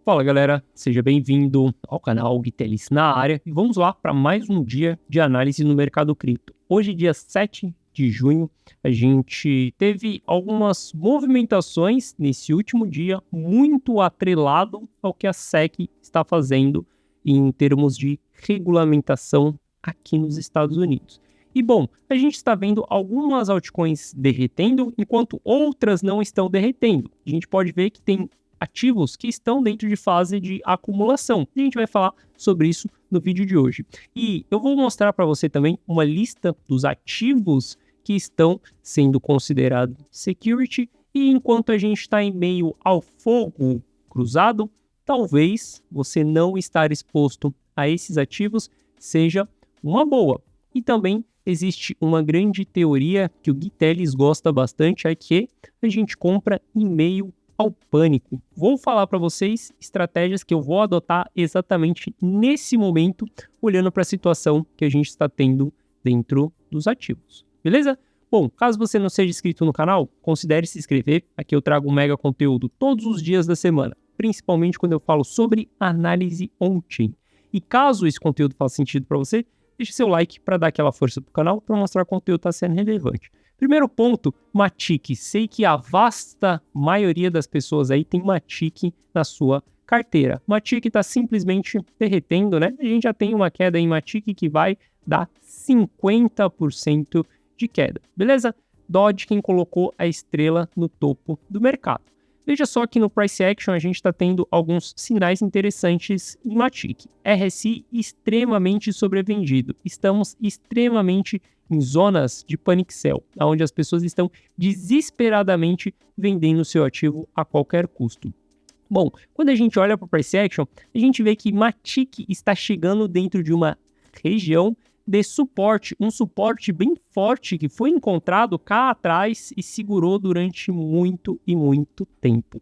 Fala galera, seja bem-vindo ao canal Guitelis na área e vamos lá para mais um dia de análise no mercado cripto. Hoje, dia 7 de junho, a gente teve algumas movimentações nesse último dia, muito atrelado ao que a SEC está fazendo em termos de regulamentação aqui nos Estados Unidos. E bom, a gente está vendo algumas altcoins derretendo, enquanto outras não estão derretendo. A gente pode ver que tem ativos que estão dentro de fase de acumulação. A gente vai falar sobre isso no vídeo de hoje. E eu vou mostrar para você também uma lista dos ativos que estão sendo considerados security, e enquanto a gente está em meio ao fogo cruzado, talvez você não estar exposto a esses ativos seja uma boa. E também existe uma grande teoria que o Guitelis gosta bastante, é que a gente compra em meio ao pânico. Vou falar para vocês estratégias que eu vou adotar exatamente nesse momento, olhando para a situação que a gente está tendo dentro dos ativos. Beleza? Bom, caso você não seja inscrito no canal, considere se inscrever. Aqui eu trago um mega conteúdo todos os dias da semana, principalmente quando eu falo sobre análise on-chain. E caso esse conteúdo faça sentido para você, deixe seu like para dar aquela força para o canal, para mostrar que o conteúdo está sendo relevante. Primeiro ponto, Matic. Sei que a vasta maioria das pessoas aí tem Matic na sua carteira. Matic está simplesmente derretendo, né? A gente já tem uma queda em Matic que vai dar 50% de queda, beleza? Doge, quem colocou a estrela no topo do mercado. Veja só que no Price Action a gente está tendo alguns sinais interessantes em Matic. RSI extremamente sobrevendido. Estamos extremamente em zonas de panic sell, onde as pessoas estão desesperadamente vendendo seu ativo a qualquer custo. Bom, quando a gente olha para o Price Action, a gente vê que Matic está chegando dentro de uma região de suporte, um suporte bem forte que foi encontrado cá atrás e segurou durante muito e muito tempo.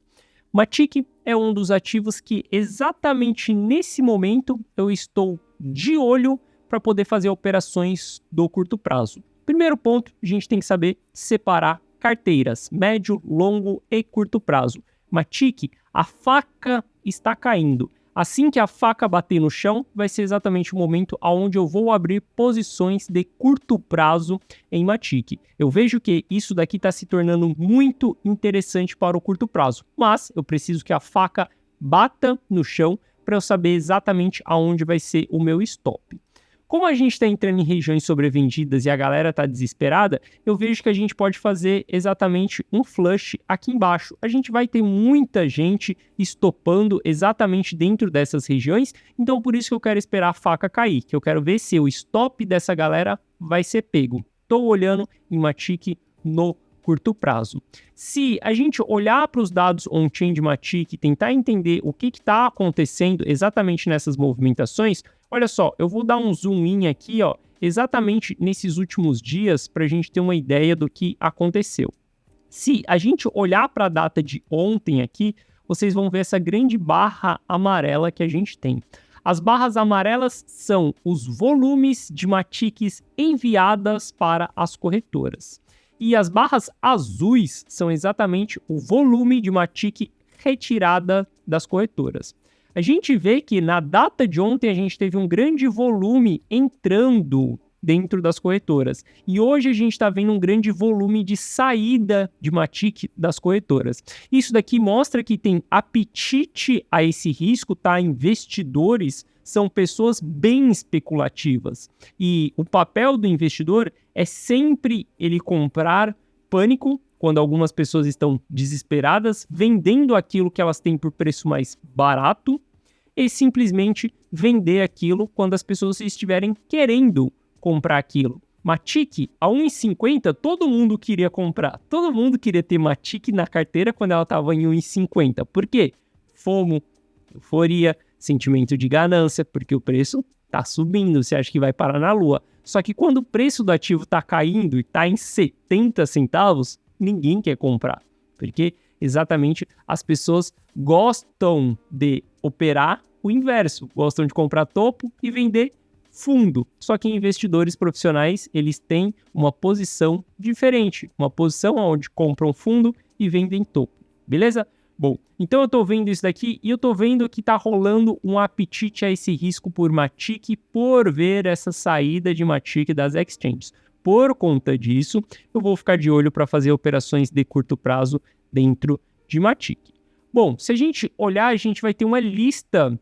Matic é um dos ativos que exatamente nesse momento eu estou de olho para poder fazer operações do curto prazo. Primeiro ponto, a gente tem que saber separar carteiras, médio, longo e curto prazo. Matic, a faca está caindo. Assim que a faca bater no chão, vai ser exatamente o momento onde eu vou abrir posições de curto prazo em Matic. Eu vejo que isso daqui está se tornando muito interessante para o curto prazo, mas eu preciso que a faca bata no chão para eu saber exatamente aonde vai ser o meu stop. Como a gente está entrando em regiões sobrevendidas e a galera está desesperada, eu vejo que a gente pode fazer exatamente um flush aqui embaixo. A gente vai ter muita gente estopando exatamente dentro dessas regiões, então por isso que eu quero esperar a faca cair, que eu quero ver se o stop dessa galera vai ser pego. Estou olhando em Matic no curto prazo. Se a gente olhar para os dados on-chain de Matic e tentar entender o que está acontecendo exatamente nessas movimentações, olha só, eu vou dar um zoom in aqui, ó, exatamente nesses últimos dias para a gente ter uma ideia do que aconteceu. Se a gente olhar para a data de ontem aqui, vocês vão ver essa grande barra amarela que a gente tem. As barras amarelas são os volumes de Matics enviadas para as corretoras. E as barras azuis são exatamente o volume de Matic retirada das corretoras. A gente vê que na data de ontem a gente teve um grande volume entrando dentro das corretoras. E hoje a gente está vendo um grande volume de saída de Matic das corretoras. Isso daqui mostra que tem apetite a esse risco, tá? Investidores são pessoas bem especulativas. E o papel do investidor é sempre ele comprar pânico, quando algumas pessoas estão desesperadas, vendendo aquilo que elas têm por preço mais barato, e simplesmente vender aquilo quando as pessoas estiverem querendo comprar aquilo. Matic, a 1,50, todo mundo queria comprar. Todo mundo queria ter Matic na carteira quando ela estava em 1,50. Por quê? FOMO, euforia, sentimento de ganância, porque o preço está subindo, você acha que vai parar na lua. Só que quando o preço do ativo está caindo e está em 70 centavos, ninguém quer comprar, porque exatamente as pessoas gostam de operar o inverso, gostam de comprar topo e vender fundo. Só que investidores profissionais, eles têm uma posição diferente, uma posição onde compram fundo e vendem topo, beleza? Bom, então eu estou vendo isso daqui e eu estou vendo que está rolando um apetite a esse risco por Matic por ver essa saída de Matic das exchanges. Por conta disso, eu vou ficar de olho para fazer operações de curto prazo dentro de Matic. Bom, se a gente olhar, a gente vai ter uma lista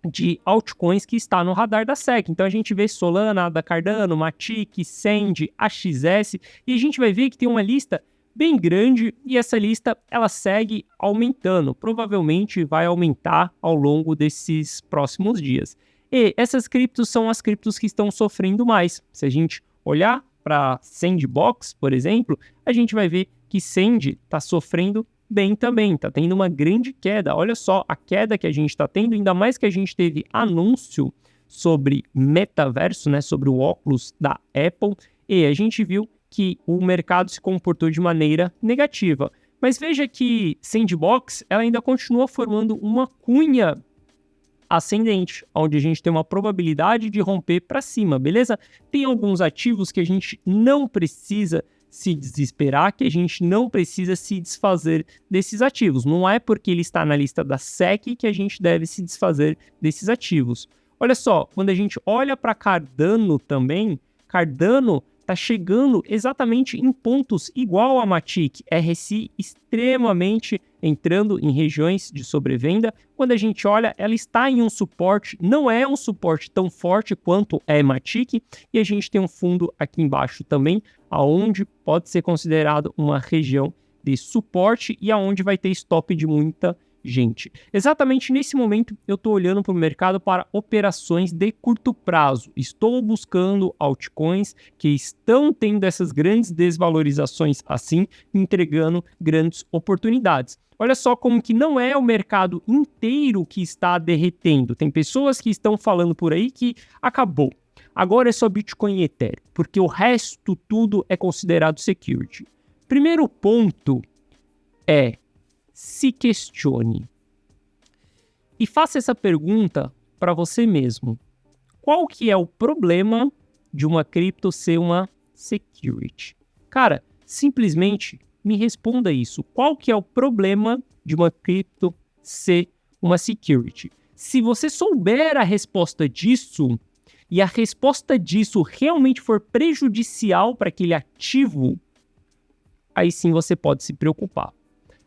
de altcoins que está no radar da SEC. Então a gente vê Solana, ADA Cardano, Matic, Send, AXS e a gente vai ver que tem uma lista bem grande e essa lista ela segue aumentando, provavelmente vai aumentar ao longo desses próximos dias. E essas criptos são as criptos que estão sofrendo mais. Se a gente olhar para Sandbox, por exemplo, a gente vai ver que Send está sofrendo bem também, está tendo uma grande queda. Olha só a queda que a gente está tendo, ainda mais que a gente teve anúncio sobre metaverso, né, sobre o óculos da Apple, e a gente viu que o mercado se comportou de maneira negativa. Mas veja que Sandbox ela ainda continua formando uma cunha ascendente, onde a gente tem uma probabilidade de romper para cima, beleza? Tem alguns ativos que a gente não precisa se desesperar, que a gente não precisa se desfazer desses ativos. Não é porque ele está na lista da SEC que a gente deve se desfazer desses ativos. Olha só, quando a gente olha para Cardano também, Cardano está chegando exatamente em pontos igual a Matic, RSI extremamente entrando em regiões de sobrevenda. Quando a gente olha, ela está em um suporte, não é um suporte tão forte quanto é Matic, e a gente tem um fundo aqui embaixo também, aonde pode ser considerado uma região de suporte e aonde vai ter stop de muita gente. Exatamente nesse momento eu estou olhando para o mercado para operações de curto prazo. Estou buscando altcoins que estão tendo essas grandes desvalorizações assim, entregando grandes oportunidades. Olha só como que não é o mercado inteiro que está derretendo. Tem pessoas que estão falando por aí que acabou. Agora é só Bitcoin e Ethereum, porque o resto tudo é considerado security. Primeiro ponto é: se questione e faça essa pergunta para você mesmo. Qual que é o problema de uma cripto ser uma security? Cara, simplesmente me responda isso. Qual que é o problema de uma cripto ser uma security? Se você souber a resposta disso, e a resposta disso realmente for prejudicial para aquele ativo, aí sim você pode se preocupar.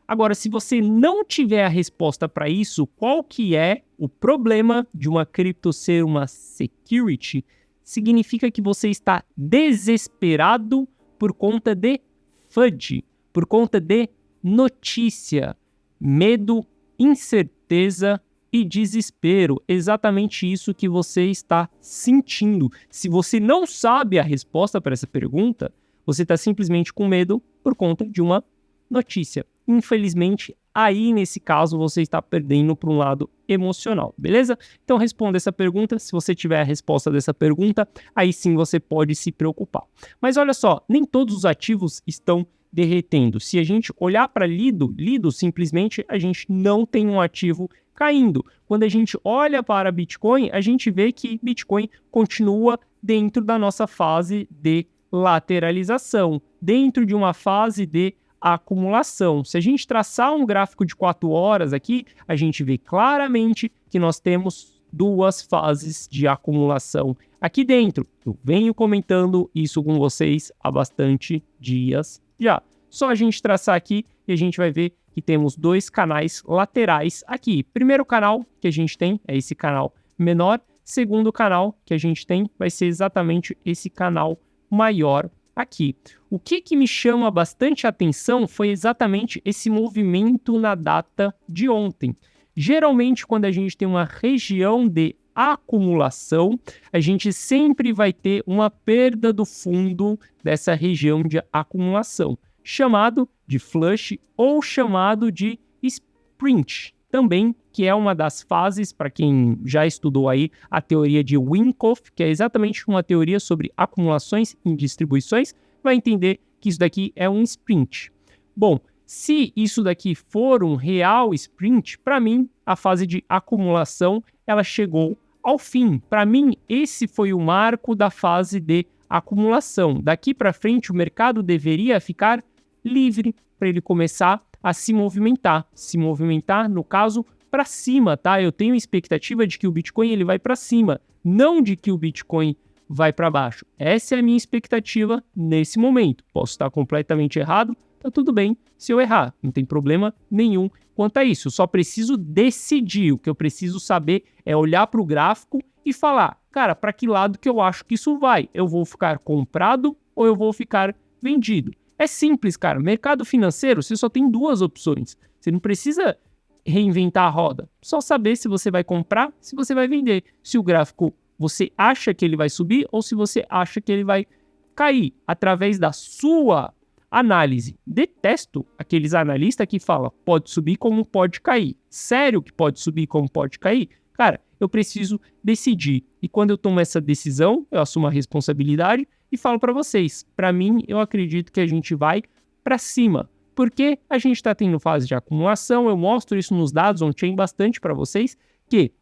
Agora, se você não tiver a resposta para isso, qual que é o problema de uma cripto ser uma security? Significa que você está desesperado por conta de FUD, por conta de notícia, medo, incerteza e desespero. Exatamente isso que você está sentindo. Se você não sabe a resposta para essa pergunta, você está simplesmente com medo por conta de uma notícia. Infelizmente, aí nesse caso você está perdendo para um lado emocional, beleza? Então responda essa pergunta. Se você tiver a resposta dessa pergunta, aí sim você pode se preocupar. Mas olha só, nem todos os ativos estão derretendo. Se a gente olhar para Lido, simplesmente a gente não tem um ativo caindo. Quando a gente olha para Bitcoin, a gente vê que Bitcoin continua dentro da nossa fase de lateralização, dentro de uma fase de acumulação. Se a gente traçar um gráfico de 4 horas aqui, a gente vê claramente que nós temos duas fases de acumulação aqui dentro. Eu venho comentando isso com vocês há bastante dias já. Só a gente traçar aqui e a gente vai ver que temos dois canais laterais aqui. Primeiro canal que a gente tem é esse canal menor. Segundo canal que a gente tem vai ser exatamente esse canal maior aqui. O que me chama bastante atenção foi exatamente esse movimento na data de ontem. Geralmente, quando a gente tem uma região de acumulação, a gente sempre vai ter uma perda do fundo dessa região de acumulação, chamado de flush ou chamado de sprint, também, que é uma das fases, para quem já estudou aí a teoria de Wyckoff, que é exatamente uma teoria sobre acumulações em distribuições, vai entender que isso daqui é um sprint. Bom, se isso daqui for um real sprint, para mim, a fase de acumulação, ela chegou ao fim. Para mim, esse foi o marco da fase de acumulação. Daqui para frente, o mercado deveria ficar livre para ele começar a se movimentar. Se movimentar, no caso, para cima, tá? Eu tenho expectativa de que o Bitcoin ele vai para cima, não de que o Bitcoin vai para baixo. Essa é a minha expectativa nesse momento. Posso estar completamente errado, tá tudo bem se eu errar, não tem problema nenhum quanto a isso. Eu só preciso decidir. O que eu preciso saber é olhar para o gráfico e falar, cara, para que lado que eu acho que isso vai? Eu vou ficar comprado ou eu vou ficar vendido? É simples, cara. Mercado financeiro, você só tem duas opções. Você não precisa reinventar a roda. Só saber se você vai comprar, se você vai vender. Se o gráfico você acha que ele vai subir ou se você acha que ele vai cair através da sua análise. Detesto aqueles analistas que falam pode subir como pode cair. Sério que pode subir como pode cair? Cara, eu preciso decidir. E quando eu tomo essa decisão, eu assumo a responsabilidade e falo para vocês. Para mim, eu acredito que a gente vai para cima. Porque a gente está tendo fase de acumulação. Eu mostro isso nos dados on-chain bastante para vocês, que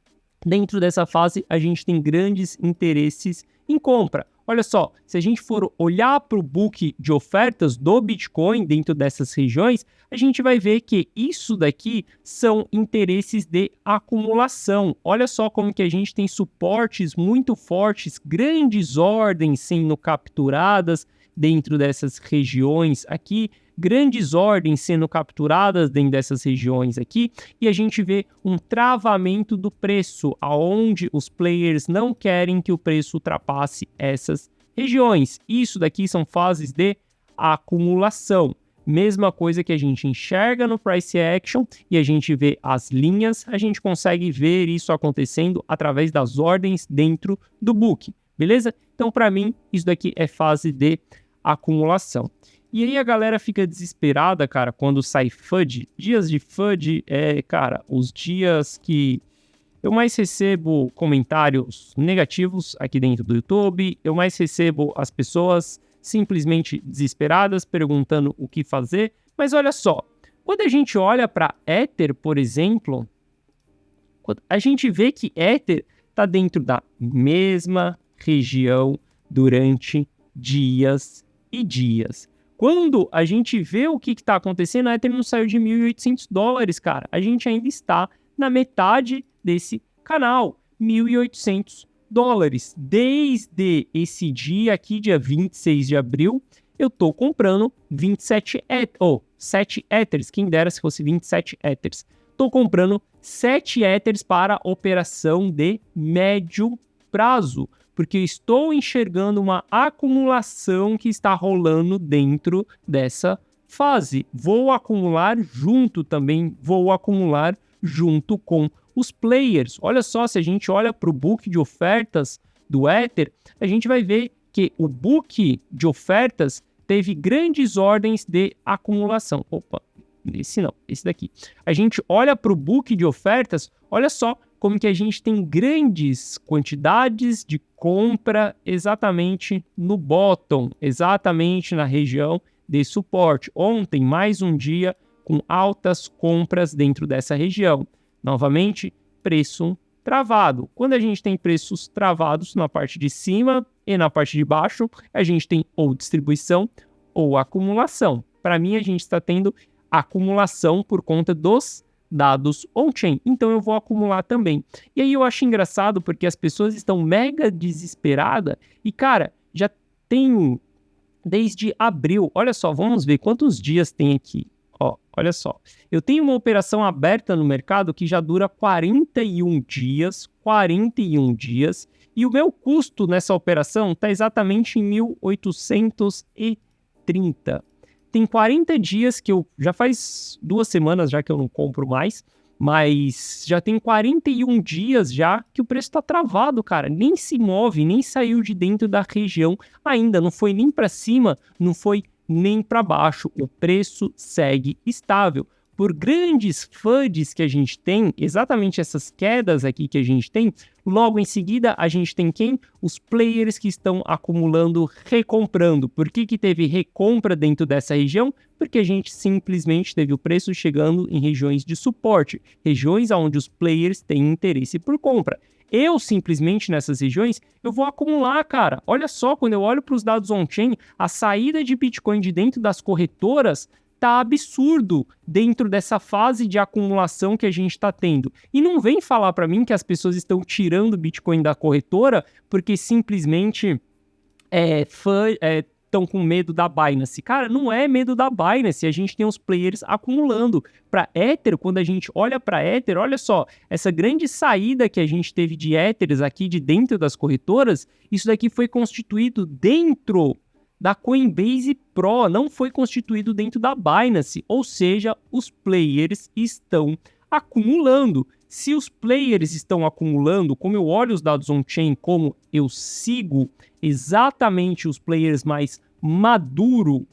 dentro dessa fase a gente tem grandes interesses em compra. Olha só, se a gente for olhar para o book de ofertas do Bitcoin dentro dessas regiões, a gente vai ver que isso daqui são interesses de acumulação. Olha só como que a gente tem suportes muito fortes, grandes ordens sendo capturadas dentro dessas regiões aqui, grandes ordens sendo capturadas dentro dessas regiões aqui, e a gente vê um travamento do preço, aonde os players não querem que o preço ultrapasse essas regiões. Isso daqui são fases de acumulação. Mesma coisa que a gente enxerga no price action e a gente vê as linhas, a gente consegue ver isso acontecendo através das ordens dentro do book, beleza? Então, para mim, isso daqui é fase de acumulação. E aí a galera fica desesperada, cara, quando sai FUD. Dias de FUD cara, os dias que eu mais recebo comentários negativos aqui dentro do YouTube, eu mais recebo as pessoas simplesmente desesperadas, perguntando o que fazer. Mas olha só, quando a gente olha para Ether, por exemplo, a gente vê que Ether está dentro da mesma região durante dias e dias. Quando a gente vê o que está acontecendo, a Ether não saiu de $1.800, cara. A gente ainda está na metade desse canal, $1.800. Desde esse dia aqui, dia 26 de abril, eu estou comprando 7 Ethers, quem dera se fosse 27 Ethers. Estou comprando 7 Ethers para operação de médio prazo, porque eu estou enxergando uma acumulação que está rolando dentro dessa fase. Vou acumular junto com os players. Olha só, se a gente olha para o book de ofertas do Ether, a gente vai ver que o book de ofertas teve grandes ordens de acumulação. Opa, esse não, esse daqui. A gente olha para o book de ofertas, olha só como que a gente tem grandes quantidades de compra exatamente no bottom, exatamente na região de suporte. Ontem, mais um dia com altas compras dentro dessa região. Novamente, preço travado. Quando a gente tem preços travados na parte de cima e na parte de baixo, a gente tem ou distribuição ou acumulação. Para mim, a gente está tendo acumulação por conta dos dados on-chain, então eu vou acumular também. E aí eu acho engraçado porque as pessoas estão mega desesperadas e, cara, já tem desde abril, olha só, vamos ver quantos dias tem aqui. Ó, olha só, eu tenho uma operação aberta no mercado que já dura 41 dias, e o meu custo nessa operação está exatamente em 1.830. Tem 40 dias que já faz 2 semanas já que eu não compro mais, mas já tem 41 dias já que o preço está travado, cara. Nem se move, nem saiu de dentro da região ainda. Não foi nem para cima, não foi nem para baixo. O preço segue estável. Por grandes FUDs que a gente tem, exatamente essas quedas aqui que a gente tem, logo em seguida a gente tem quem? Os players que estão acumulando, recomprando. Por que teve recompra dentro dessa região? Porque a gente simplesmente teve o preço chegando em regiões de suporte, regiões onde os players têm interesse por compra. Eu simplesmente nessas regiões, eu vou acumular, cara. Olha só, quando eu olho para os dados on-chain, a saída de Bitcoin de dentro das corretoras tá absurdo dentro dessa fase de acumulação que a gente está tendo. E não vem falar para mim que as pessoas estão tirando o Bitcoin da corretora porque simplesmente estão com medo da Binance. Cara, não é medo da Binance, a gente tem os players acumulando. Para Ether, quando a gente olha para Ether, olha só, essa grande saída que a gente teve de Ethers aqui de dentro das corretoras, isso daqui foi constituído dentro da Coinbase Pro, não foi constituído dentro da Binance, ou seja, os players estão acumulando. Se os players estão acumulando, como eu olho os dados on-chain, como eu sigo exatamente os players mais maduros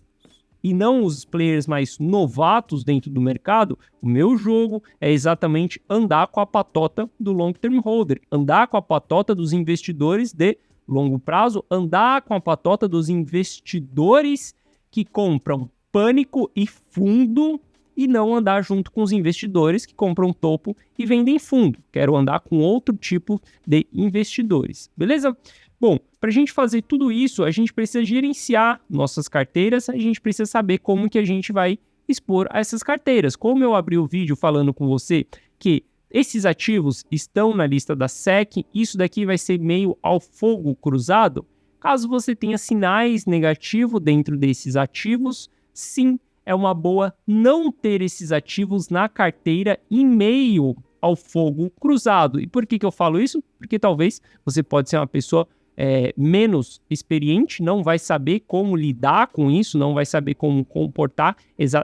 e não os players mais novatos dentro do mercado, o meu jogo é exatamente andar com a patota do long term holder, andar com a patota dos investidores de longo prazo, andar com a patota dos investidores que compram pânico e fundo e não andar junto com os investidores que compram topo e vendem fundo. Quero andar com outro tipo de investidores, beleza? Bom, para a gente fazer tudo isso, a gente precisa gerenciar nossas carteiras, a gente precisa saber como que a gente vai expor a essas carteiras. Como eu abri o vídeo falando com você que esses ativos estão na lista da SEC, isso daqui vai ser meio ao fogo cruzado. Caso você tenha sinais negativos dentro desses ativos, sim, é uma boa não ter esses ativos na carteira em meio ao fogo cruzado. E por que eu falo isso? Porque talvez você pode ser uma pessoa menos experiente, não vai saber como lidar com isso, não vai saber como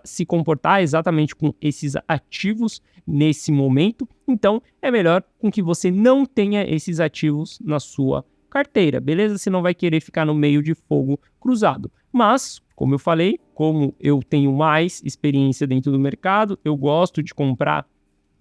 se comportar exatamente com esses ativos nesse momento. Então, é melhor com que você não tenha esses ativos na sua carteira, beleza? Você não vai querer ficar no meio de fogo cruzado. Mas, como eu falei, como eu tenho mais experiência dentro do mercado, eu gosto de comprar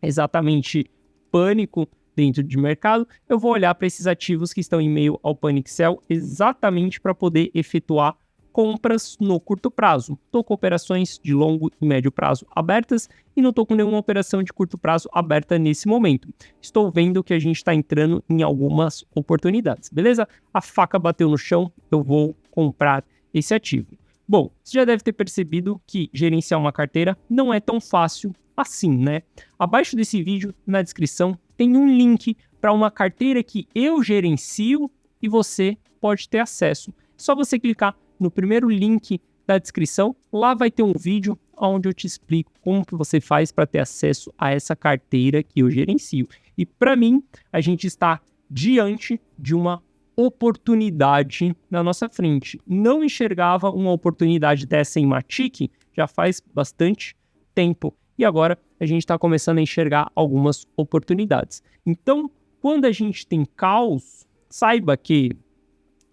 exatamente pânico dentro de mercado, eu vou olhar para esses ativos que estão em meio ao panic sell exatamente para poder efetuar compras no curto prazo. Estou com operações de longo e médio prazo abertas e não estou com nenhuma operação de curto prazo aberta nesse momento. Estou vendo que a gente está entrando em algumas oportunidades, beleza? A faca bateu no chão, eu vou comprar esse ativo. Bom, você já deve ter percebido que gerenciar uma carteira não é tão fácil assim, né? Abaixo desse vídeo, na descrição, tem um link para uma carteira que eu gerencio e você pode ter acesso. É só você clicar no primeiro link da descrição, lá vai ter um vídeo onde eu te explico como que você faz para ter acesso a essa carteira que eu gerencio. E para mim, a gente está diante de uma oportunidade na nossa frente. Não enxergava uma oportunidade dessa em Matic já faz bastante tempo. E agora a gente está começando a enxergar algumas oportunidades. Então, quando a gente tem caos, saiba que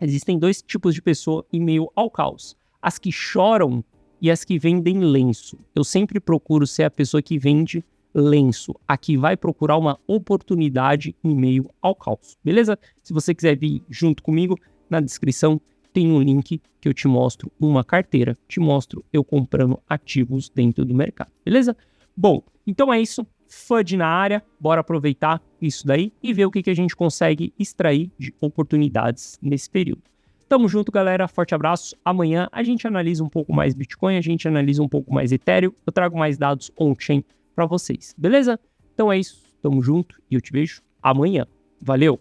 existem dois tipos de pessoa em meio ao caos. As que choram e as que vendem lenço. Eu sempre procuro ser a pessoa que vende lenço. A que vai procurar uma oportunidade em meio ao caos. Beleza? Se você quiser vir junto comigo, na descrição tem um link que eu te mostro uma carteira. Te mostro eu comprando ativos dentro do mercado. Beleza? Bom, então é isso. FUD na área, bora aproveitar isso daí e ver o que a gente consegue extrair de oportunidades nesse período. Tamo junto, galera. Forte abraço. Amanhã a gente analisa um pouco mais Bitcoin, a gente analisa um pouco mais Ethereum. Eu trago mais dados on-chain para vocês, beleza? Então é isso. Tamo junto e eu te vejo amanhã. Valeu!